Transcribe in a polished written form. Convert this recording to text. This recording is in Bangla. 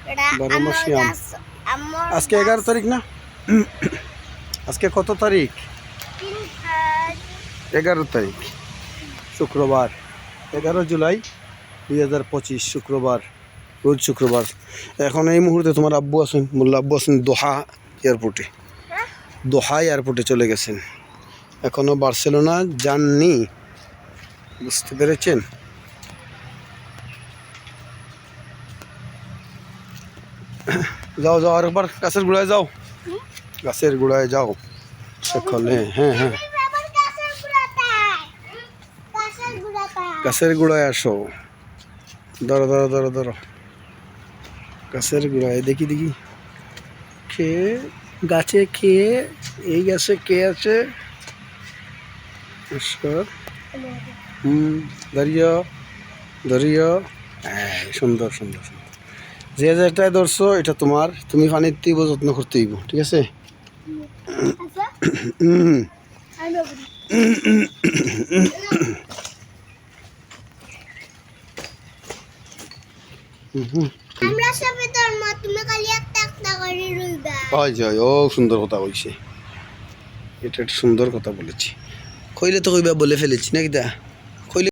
12 মাসি আম। আজকে 11 তারিখ না? আজকে কত তারিখ? 11 তারিখ শুক্রবার, 11 জুলাই 2025 শুক্রবার, রোজ শুক্রবার। এখন এই মুহূর্তে তোমার আব্বু আছেন, মোল্লা আব্বু আছেন দোহা এয়ারপোর্টে। দোহা এয়ারপোর্টে চলে গেছেন, এখনও বার্সেলোনা যাননি, বুঝতে পেরেছেন? যাও যাও, আরেকবার গাছের গোড়ায় যাও, গাছের গোড়ায় যাও সকালে। হ্যাঁ হ্যাঁ, গাছের গোড়ায় আসো। ধরো ধরো ধরো ধরো, গাছের গোড়ায়। দেখি দেখি খেয়ে, গাছে খেয়ে, এই গাছে কে আছে? ধরিও ধরিও। হ্যাঁ, সুন্দর সুন্দর সুন্দর। যে যেটাই ধরছো এটা তোমার, তুমি পানির দিব, যত্ন করতে হইব, ঠিক আছে? ও সুন্দর কথা কইছে, এটা একটা সুন্দর কথা বলেছি। কইলে তো কইবা বলে ফেলেছি নাকি দা।